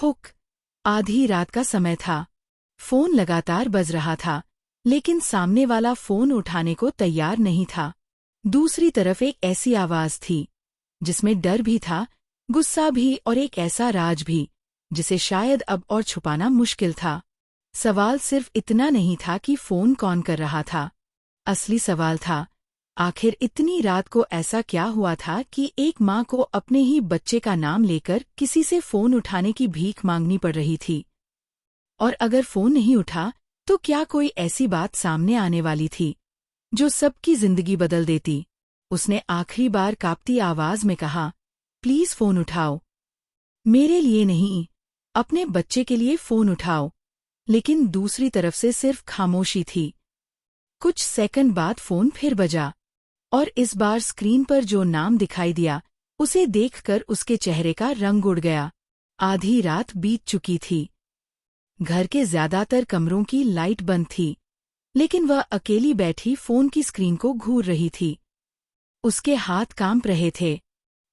Hook. आधी रात का समय था। फोन लगातार बज रहा था, लेकिन सामने वाला फोन उठाने को तैयार नहीं था। दूसरी तरफ एक ऐसी आवाज थी जिसमें डर भी था, गुस्सा भी और एक ऐसा राज भी जिसे शायद अब और छुपाना मुश्किल था। सवाल सिर्फ इतना नहीं था कि फोन कौन कर रहा था। असली सवाल था, आखिर इतनी रात को ऐसा क्या हुआ था कि एक माँ को अपने ही बच्चे का नाम लेकर किसी से फोन उठाने की भीख मांगनी पड़ रही थी। और अगर फोन नहीं उठा तो क्या कोई ऐसी बात सामने आने वाली थी जो सबकी जिंदगी बदल देती। उसने आखिरी बार कांपती आवाज में कहा, प्लीज फोन उठाओ। मेरे लिए नहीं, अपने बच्चे के लिए फोन उठाओ। लेकिन दूसरी तरफ से सिर्फ खामोशी थी। कुछ सेकंड बाद फोन फिर बजा, और इस बार स्क्रीन पर जो नाम दिखाई दिया उसे देखकर उसके चेहरे का रंग उड़ गया। आधी रात बीत चुकी थी। घर के ज्यादातर कमरों की लाइट बंद थी, लेकिन वह अकेली बैठी फोन की स्क्रीन को घूर रही थी। उसके हाथ कांप रहे थे।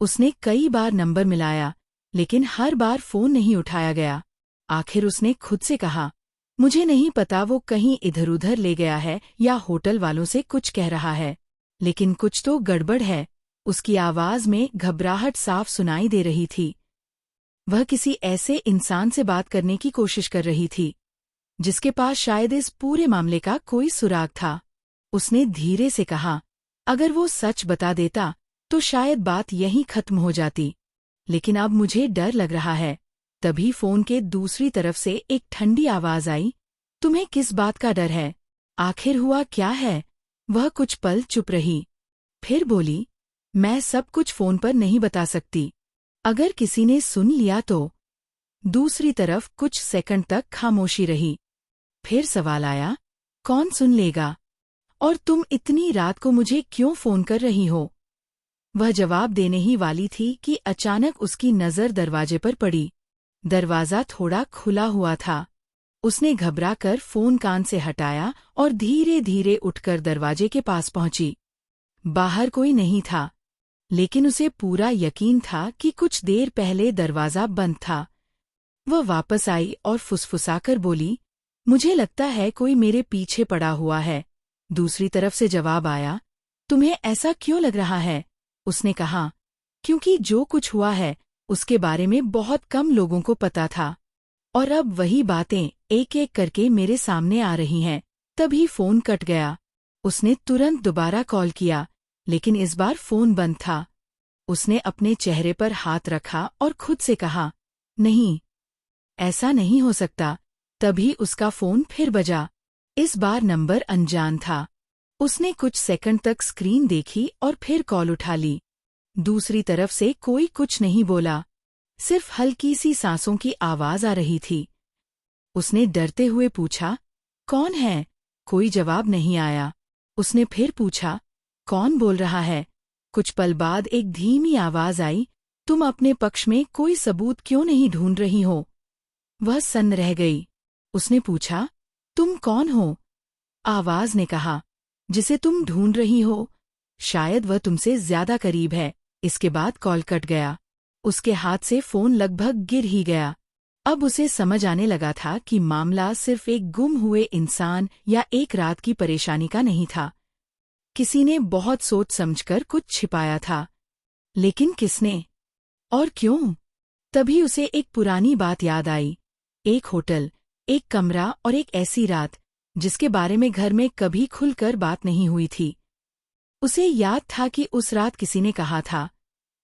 उसने कई बार नंबर मिलाया, लेकिन हर बार फोन नहीं उठाया गया। आखिर उसने खुद से कहा, मुझे नहीं पता वो कहीं इधर-उधर ले गया है या होटल वालों से कुछ कह रहा है, लेकिन कुछ तो गड़बड़ है। उसकी आवाज में घबराहट साफ सुनाई दे रही थी। वह किसी ऐसे इंसान से बात करने की कोशिश कर रही थी जिसके पास शायद इस पूरे मामले का कोई सुराग था। उसने धीरे से कहा, अगर वो सच बता देता तो शायद बात यहीं खत्म हो जाती, लेकिन अब मुझे डर लग रहा है। तभी फोन के दूसरी तरफ से एक ठंडी आवाज आई, तुम्हें किस बात का डर है? आखिर हुआ क्या है? वह कुछ पल चुप रही, फिर बोली, मैं सब कुछ फोन पर नहीं बता सकती। अगर किसी ने सुन लिया तो? दूसरी तरफ कुछ सेकंड तक खामोशी रही। फिर सवाल आया, कौन सुन लेगा? और तुम इतनी रात को मुझे क्यों फोन कर रही हो? वह जवाब देने ही वाली थी कि अचानक उसकी नजर दरवाजे पर पड़ी। दरवाजा थोड़ा खुला हुआ था। उसने घबराकर फोन कान से हटाया और धीरे धीरे उठकर दरवाजे के पास पहुंची। बाहर कोई नहीं था, लेकिन उसे पूरा यकीन था कि कुछ देर पहले दरवाजा बंद था। वह वापस आई और फुसफुसाकर बोली, मुझे लगता है कोई मेरे पीछे पड़ा हुआ है। दूसरी तरफ से जवाब आया, तुम्हें ऐसा क्यों लग रहा है? उसने कहा, क्योंकि जो कुछ हुआ है उसके बारे में बहुत कम लोगों को पता था, और अब वही बातें एक एक करके मेरे सामने आ रही हैं। तभी फोन कट गया। उसने तुरंत दोबारा कॉल किया, लेकिन इस बार फोन बंद था। उसने अपने चेहरे पर हाथ रखा और खुद से कहा, नहीं, ऐसा नहीं हो सकता। तभी उसका फोन फिर बजा। इस बार नंबर अनजान था। उसने कुछ सेकंड तक स्क्रीन देखी और फिर कॉल उठा ली। दूसरी तरफ से कोई कुछ नहीं बोला, सिर्फ हल्की सी सांसों की आवाज आ रही थी। उसने डरते हुए पूछा, कौन है? कोई जवाब नहीं आया। उसने फिर पूछा, कौन बोल रहा है? कुछ पल बाद एक धीमी आवाज आई, तुम अपने पक्ष में कोई सबूत क्यों नहीं ढूंढ रही हो? वह सन्न रह गई। उसने पूछा, तुम कौन हो? आवाज ने कहा, जिसे तुम ढूंढ रही हो शायद वह तुमसे ज्यादा करीब है। इसके बाद कॉल कट गया। उसके हाथ से फोन लगभग गिर ही गया। अब उसे समझ आने लगा था कि मामला सिर्फ एक गुम हुए इंसान या एक रात की परेशानी का नहीं था। किसी ने बहुत सोच समझकर कुछ छिपाया था। लेकिन किसने और क्यों? तभी उसे एक पुरानी बात याद आई। एक होटल, एक कमरा और एक ऐसी रात जिसके बारे में घर में कभी खुलकर बात नहीं हुई थी। उसे याद था कि उस रात किसी ने कहा था,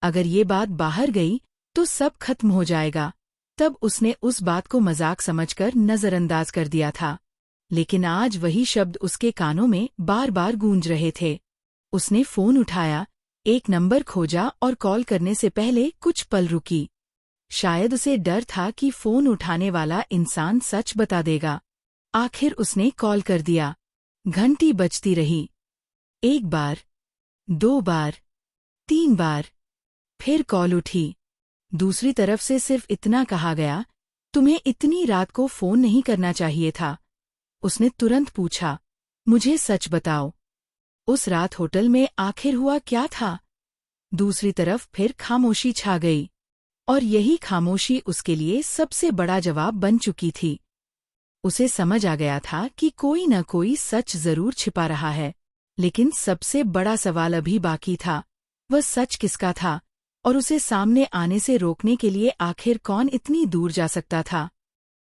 अगर ये बात बाहर गई तो सब खत्म हो जाएगा। तब उसने उस बात को मजाक समझकर नजरअंदाज कर दिया था, लेकिन आज वही शब्द उसके कानों में बार बार गूंज रहे थे। उसने फोन उठाया, एक नंबर खोजा और कॉल करने से पहले कुछ पल रुकी। शायद उसे डर था कि फोन उठाने वाला इंसान सच बता देगा। आखिर उसने कॉल कर दिया। घंटी बजती रही। 1 बार, 2 बार, 3 बार, फिर कॉल उठी। दूसरी तरफ से सिर्फ इतना कहा गया, तुम्हें इतनी रात को फोन नहीं करना चाहिए था। उसने तुरंत पूछा, मुझे सच बताओ, उस रात होटल में आखिर हुआ क्या था? दूसरी तरफ फिर खामोशी छा गई। और यही खामोशी उसके लिए सबसे बड़ा जवाब बन चुकी थी। उसे समझ आ गया था कि कोई न कोई सच जरूर छिपा रहा है, लेकिन सबसे बड़ा सवाल अभी बाकी था, वह सच किसका था और उसे सामने आने से रोकने के लिए आखिर कौन इतनी दूर जा सकता था।